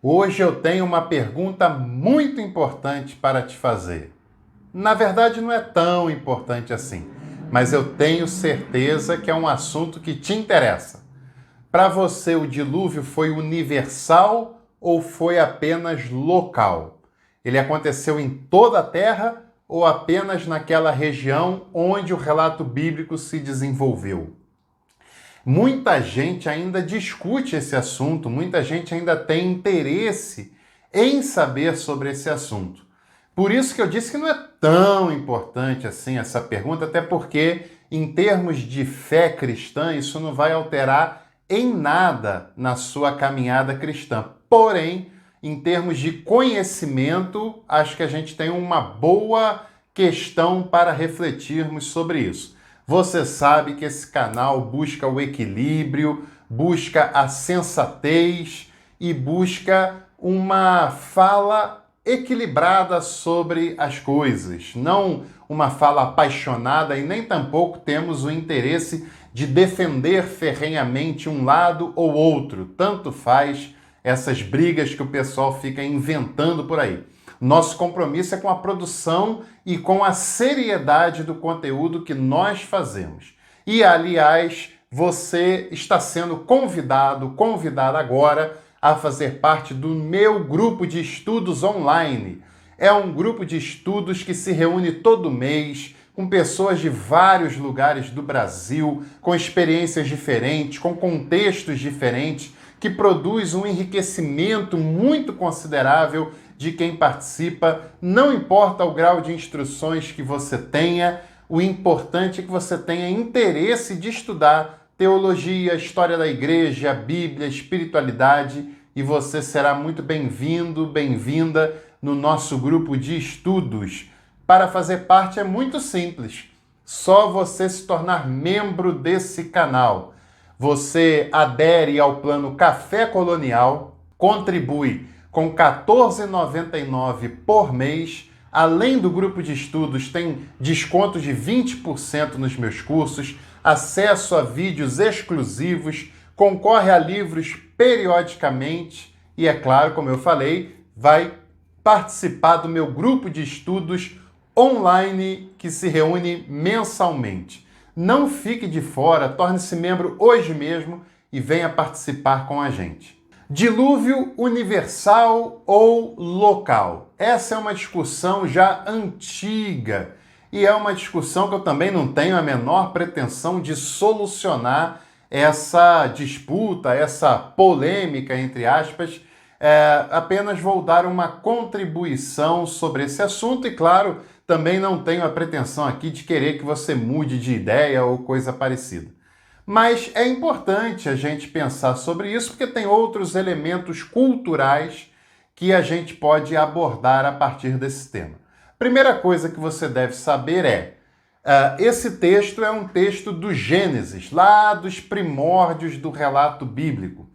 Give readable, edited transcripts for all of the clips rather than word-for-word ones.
Hoje eu tenho uma pergunta muito importante para te fazer. Na verdade, não é tão importante assim, mas eu tenho certeza que é um assunto que te interessa. Para você, o dilúvio foi universal ou foi apenas local? Ele aconteceu em toda a Terra ou apenas naquela região onde o relato bíblico se desenvolveu? Muita gente ainda discute esse assunto, muita gente ainda tem interesse em saber sobre esse assunto. Por isso que eu disse que não é tão importante assim essa pergunta, até porque, em termos de fé cristã, isso não vai alterar em nada na sua caminhada cristã. Porém, em termos de conhecimento, acho que a gente tem uma boa questão para refletirmos sobre isso. Você sabe que esse canal busca o equilíbrio, busca a sensatez e busca uma fala equilibrada sobre as coisas, não uma fala apaixonada e nem tampouco temos o interesse de defender ferrenhamente um lado ou outro. Tanto faz essas brigas que o pessoal fica inventando por aí. Nosso compromisso é com a produção e com a seriedade do conteúdo que nós fazemos. E, aliás, você está sendo convidada agora a fazer parte do meu grupo de estudos online. É um grupo de estudos que se reúne todo mês com pessoas de vários lugares do Brasil, com experiências diferentes, com contextos diferentes, que produz um enriquecimento muito considerável de quem participa. Não importa o grau de instruções que você tenha, o importante é que você tenha interesse de estudar teologia, história da igreja, Bíblia, espiritualidade, e você será muito bem-vindo, bem-vinda no nosso grupo de estudos. Para fazer parte é muito simples, só você se tornar membro desse canal. Você adere ao plano Café Colonial, contribui com R$ 14,99 por mês. Além do grupo de estudos, tem desconto de 20% nos meus cursos, acesso a vídeos exclusivos, concorre a livros periodicamente e, é claro, como eu falei, vai participar do meu grupo de estudos online que se reúne mensalmente. Não fique de fora, torne-se membro hoje mesmo e venha participar com a gente. Dilúvio universal ou local? Essa é uma discussão já antiga e é uma discussão que eu também não tenho a menor pretensão de solucionar essa disputa, essa polêmica, entre aspas. Apenas vou dar uma contribuição sobre esse assunto e, claro, também não tenho a pretensão aqui de querer que você mude de ideia ou coisa parecida. Mas é importante a gente pensar sobre isso porque tem outros elementos culturais que a gente pode abordar a partir desse tema. Primeira coisa que você deve saber esse texto é um texto do Gênesis, lá dos primórdios do relato bíblico.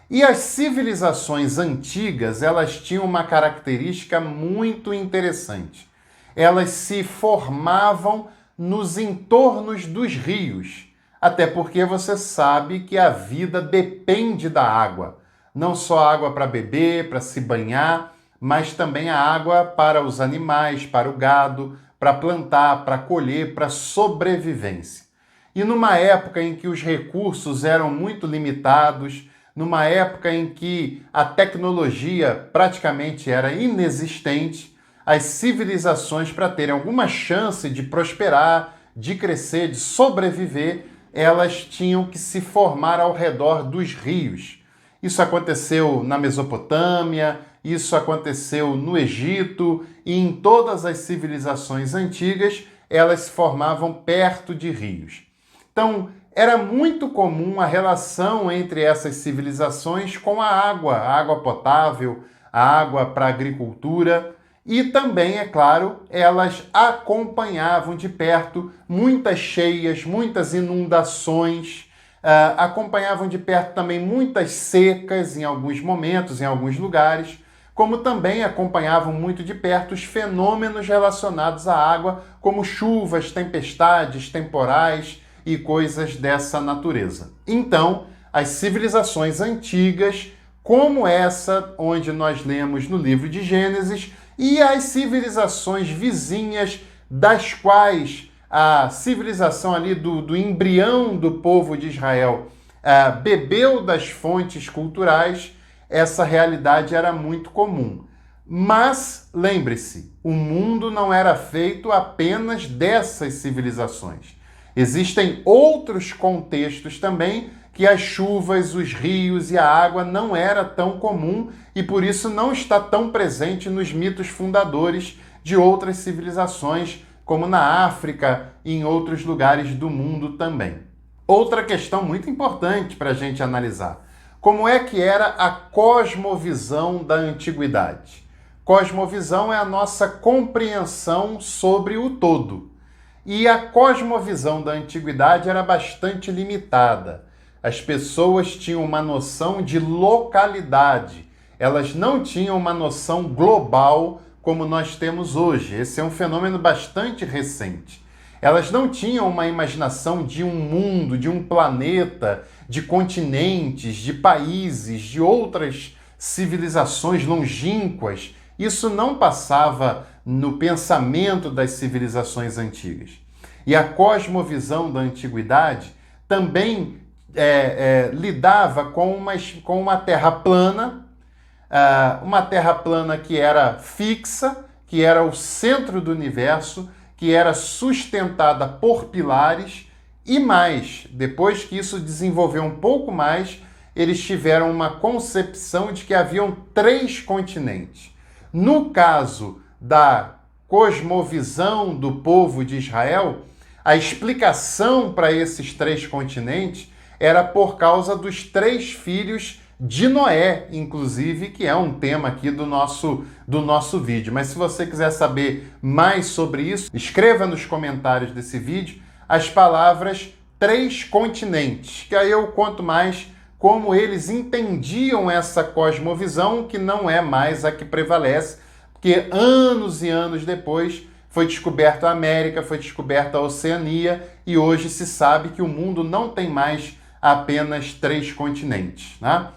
E as civilizações antigas, elas tinham uma característica muito interessante. Elas se formavam nos entornos dos rios, até porque você sabe que a vida depende da água. Não só água para beber, para se banhar, mas também a água para os animais, para o gado, para plantar, para colher, para sobrevivência. E numa época em que os recursos eram muito limitados, numa época em que a tecnologia praticamente era inexistente, as civilizações, para terem alguma chance de prosperar, de crescer, de sobreviver, elas tinham que se formar ao redor dos rios. Isso aconteceu na Mesopotâmia, isso aconteceu no Egito e em todas as civilizações antigas, elas se formavam perto de rios. Então, era muito comum a relação entre essas civilizações com a água potável, a água para a agricultura. E também, é claro, elas acompanhavam de perto muitas cheias, muitas inundações, acompanhavam de perto também muitas secas em alguns momentos, em alguns lugares, como também acompanhavam muito de perto os fenômenos relacionados à água, como chuvas, tempestades, temporais e coisas dessa natureza. Então, as civilizações antigas como essa onde nós lemos no livro de Gênesis, e as civilizações vizinhas, das quais a civilização ali do embrião do povo de Israel bebeu das fontes culturais. Essa realidade era muito comum. Mas, lembre-se, o mundo não era feito apenas dessas civilizações. Existem outros contextos também que as chuvas, os rios e a água não era tão comum e por isso não está tão presente nos mitos fundadores de outras civilizações, como na África e em outros lugares do mundo também. Outra questão muito importante para a gente analisar: como é que era a cosmovisão da antiguidade? Cosmovisão é a nossa compreensão sobre o todo. E a cosmovisão da antiguidade era bastante limitada. As pessoas tinham uma noção de localidade. Elas não tinham uma noção global como nós temos hoje. Esse é um fenômeno bastante recente. Elas não tinham uma imaginação de um mundo, de um planeta, de continentes, de países, de outras civilizações longínquas. Isso não passava no pensamento das civilizações antigas. E a cosmovisão da antiguidade também lidava com uma terra plana, uma terra plana que era fixa, que era o centro do universo, que era sustentada por pilares, e mais, depois que isso desenvolveu um pouco mais, eles tiveram uma concepção de que haviam 3 continentes. No caso da cosmovisão do povo de Israel, a explicação para esses 3 continentes era por causa dos 3 filhos de Noé, inclusive, que é um tema aqui do nosso vídeo. Mas se você quiser saber mais sobre isso, escreva nos comentários desse vídeo as palavras 3 continentes, que aí eu conto mais como eles entendiam essa cosmovisão, que não é mais a que prevalece, porque anos e anos depois foi descoberta a América, foi descoberta a Oceania, e hoje se sabe que o mundo não tem mais apenas 3 continentes, né?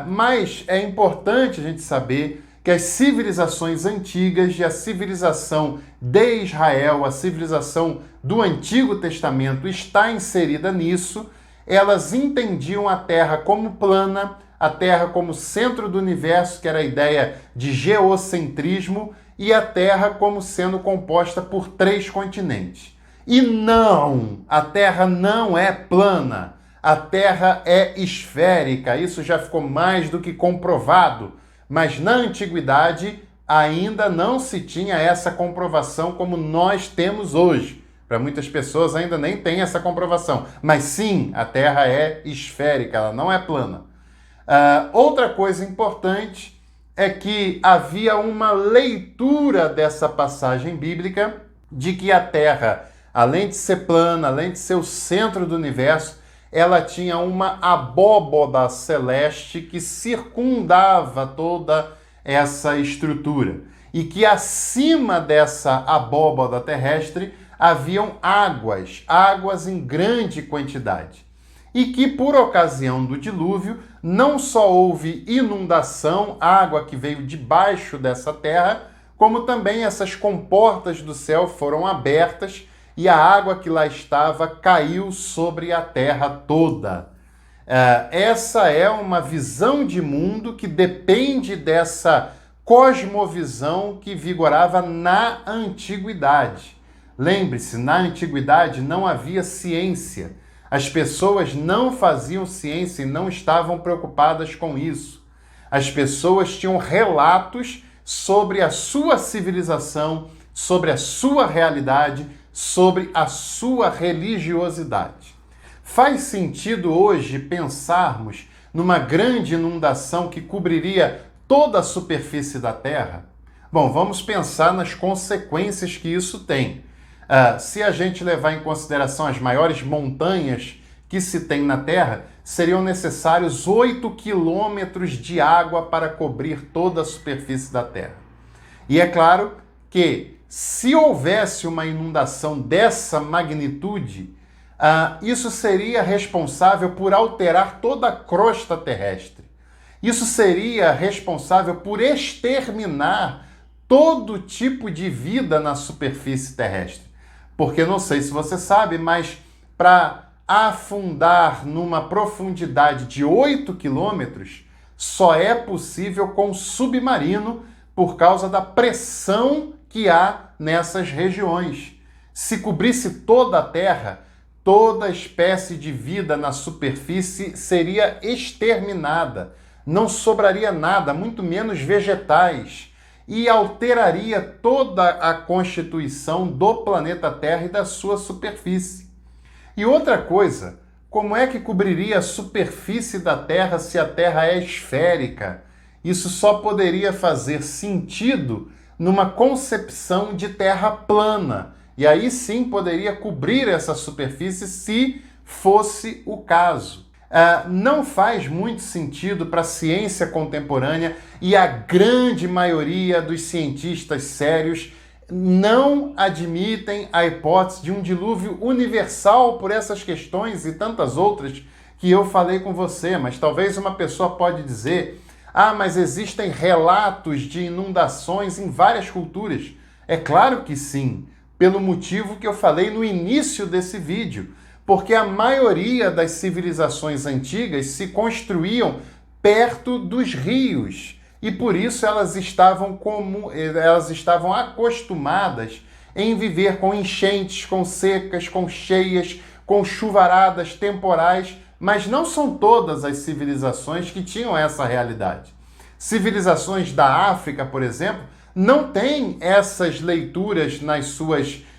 Mas é importante a gente saber que as civilizações antigas e a civilização de Israel, a civilização do Antigo Testamento está inserida nisso. Elas entendiam a Terra como plana, a Terra como centro do universo, que era a ideia de geocentrismo, e a Terra como sendo composta por 3 continentes. E não, a Terra não é plana. A Terra é esférica, isso já ficou mais do que comprovado, mas na antiguidade ainda não se tinha essa comprovação como nós temos hoje. Para muitas pessoas ainda nem tem essa comprovação, mas sim, a Terra é esférica, ela não é plana. Outra coisa importante é que havia uma leitura dessa passagem bíblica de que a Terra, além de ser plana, além de ser o centro do universo, ela tinha uma abóboda celeste que circundava toda essa estrutura. E que acima dessa abóboda terrestre haviam águas em grande quantidade. E que por ocasião do dilúvio não só houve inundação, água que veio debaixo dessa terra, como também essas comportas do céu foram abertas e a água que lá estava caiu sobre a terra toda. Essa é uma visão de mundo que depende dessa cosmovisão que vigorava na antiguidade. Lembre-se, na antiguidade não havia ciência. As pessoas não faziam ciência e não estavam preocupadas com isso. As pessoas tinham relatos sobre a sua civilização, sobre a sua realidade, sobre a sua religiosidade. Faz sentido hoje pensarmos numa grande inundação que cobriria toda a superfície da Terra? Bom, vamos pensar nas consequências que isso tem. Se a gente levar em consideração as maiores montanhas que se tem na Terra, seriam necessários 8 quilômetros de água para cobrir toda a superfície da Terra. E é claro que se houvesse uma inundação dessa magnitude, isso seria responsável por alterar toda a crosta terrestre. Isso seria responsável por exterminar todo tipo de vida na superfície terrestre. Porque não sei se você sabe, mas para afundar numa profundidade de 8 quilômetros, só é possível com submarino por causa da pressão que há nessas regiões. Se cobrisse toda a Terra, toda espécie de vida na superfície seria exterminada. Não sobraria nada, muito menos vegetais, e alteraria toda a constituição do planeta Terra e da sua superfície. E outra coisa, como é que cobriria a superfície da Terra se a Terra é esférica? Isso só poderia fazer sentido numa concepção de Terra plana. E aí sim poderia cobrir essa superfície se fosse o caso. Não faz muito sentido para a ciência contemporânea e a grande maioria dos cientistas sérios não admitem a hipótese de um dilúvio universal por essas questões e tantas outras que eu falei com você. Mas talvez uma pessoa pode dizer, mas existem relatos de inundações em várias culturas. É claro que sim, pelo motivo que eu falei no início desse vídeo. Porque a maioria das civilizações antigas se construíam perto dos rios e por isso elas estavam acostumadas em viver com enchentes, com secas, com cheias, com chuvaradas temporais, mas não são todas as civilizações que tinham essa realidade. Civilizações da África, por exemplo, não têm essas leituras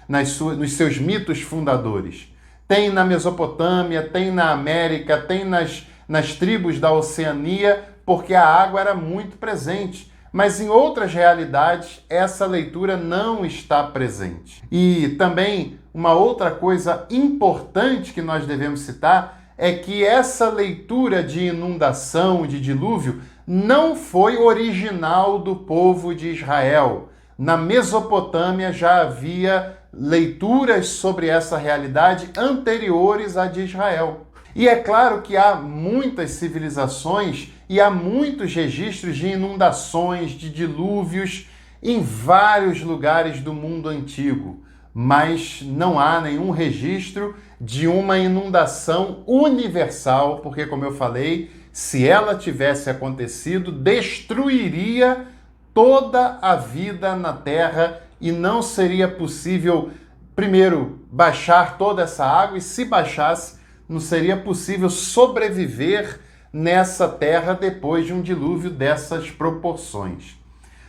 nos seus mitos fundadores. Tem na Mesopotâmia, tem na América, tem nas tribos da Oceania, porque a água era muito presente. Mas em outras realidades, essa leitura não está presente. E também uma outra coisa importante que nós devemos citar é que essa leitura de inundação, de dilúvio, não foi original do povo de Israel. Na Mesopotâmia já havia leituras sobre essa realidade anteriores à de Israel. E é claro que há muitas civilizações e há muitos registros de inundações, de dilúvios em vários lugares do mundo antigo, mas não há nenhum registro de uma inundação universal, porque, como eu falei, se ela tivesse acontecido, destruiria toda a vida na Terra e não seria possível, primeiro, baixar toda essa água, e se baixasse, não seria possível sobreviver nessa terra depois de um dilúvio dessas proporções.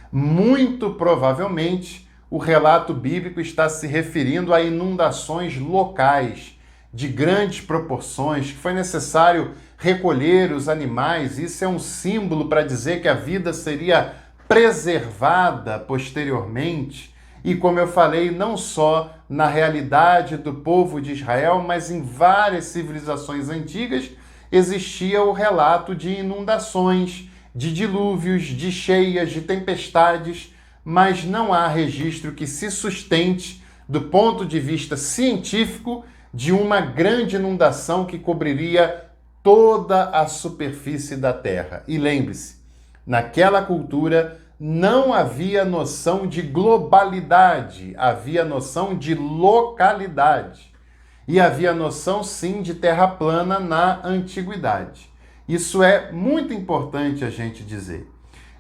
Muito provavelmente, o relato bíblico está se referindo a inundações locais de grandes proporções, que foi necessário recolher os animais. Isso é um símbolo para dizer que a vida seria preservada posteriormente. E como eu falei, não só na realidade do povo de Israel, mas em várias civilizações antigas, existia o relato de inundações, de dilúvios, de cheias, de tempestades, mas não há registro que se sustente, do ponto de vista científico, de uma grande inundação que cobriria toda a superfície da Terra. E lembre-se, naquela cultura não havia noção de globalidade, havia noção de localidade. E havia noção, sim, de terra plana na antiguidade. Isso é muito importante a gente dizer.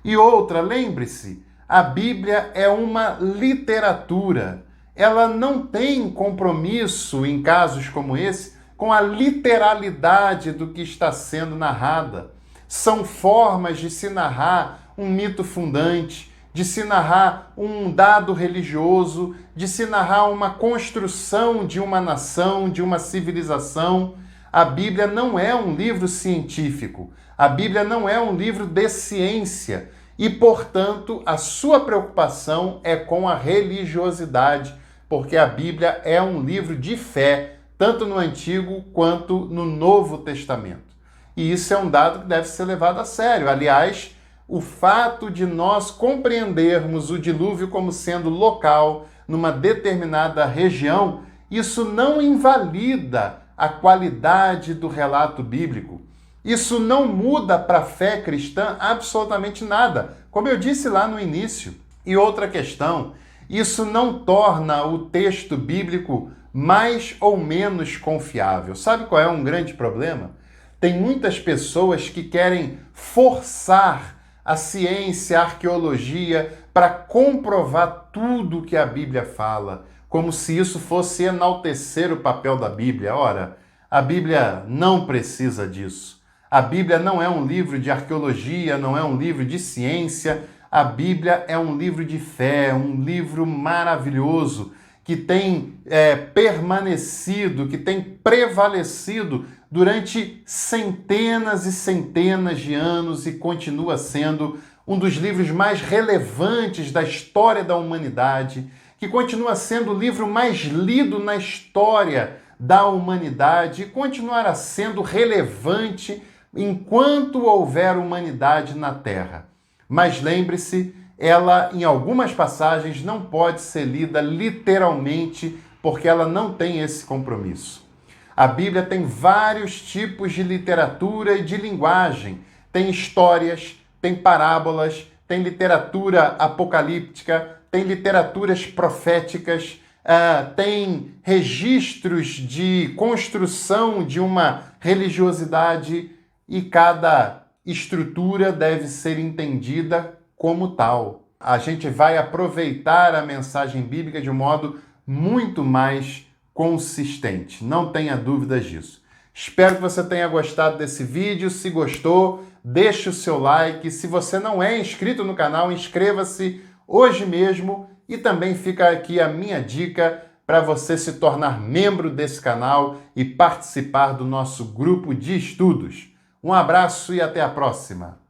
E outra, lembre-se, a Bíblia é uma literatura. Ela não tem compromisso, em casos como esse, com a literalidade do que está sendo narrada. São formas de se narrar um mito fundante, de se narrar um dado religioso, de se narrar uma construção de uma nação, de uma civilização. A Bíblia não é um livro científico. A Bíblia não é um livro de ciência. E, portanto, a sua preocupação é com a religiosidade, porque a Bíblia é um livro de fé, tanto no Antigo quanto no Novo Testamento. E isso é um dado que deve ser levado a sério. Aliás, o fato de nós compreendermos o dilúvio como sendo local, numa determinada região, isso não invalida a qualidade do relato bíblico. Isso não muda para a fé cristã absolutamente nada, como eu disse lá no início. E outra questão, isso não torna o texto bíblico mais ou menos confiável. Sabe qual é um grande problema? Tem muitas pessoas que querem forçar a ciência, a arqueologia, para comprovar tudo que a Bíblia fala, como se isso fosse enaltecer o papel da Bíblia. Ora, a Bíblia não precisa disso. A Bíblia não é um livro de arqueologia, não é um livro de ciência. A Bíblia é um livro de fé, um livro maravilhoso que tem permanecido, que tem prevalecido durante centenas e centenas de anos e continua sendo um dos livros mais relevantes da história da humanidade, que continua sendo o livro mais lido na história da humanidade e continuará sendo relevante enquanto houver humanidade na Terra. Mas lembre-se, ela em algumas passagens não pode ser lida literalmente porque ela não tem esse compromisso. A Bíblia tem vários tipos de literatura e de linguagem. Tem histórias, tem parábolas, tem literatura apocalíptica, tem literaturas proféticas, tem registros de construção de uma religiosidade e cada estrutura deve ser entendida como tal. A gente vai aproveitar a mensagem bíblica de um modo muito mais consistente. Não tenha dúvidas disso. Espero que você tenha gostado desse vídeo. Se gostou, deixe o seu like. Se você não é inscrito no canal, inscreva-se hoje mesmo. E também fica aqui a minha dica para você se tornar membro desse canal e participar do nosso grupo de estudos. Um abraço e até a próxima!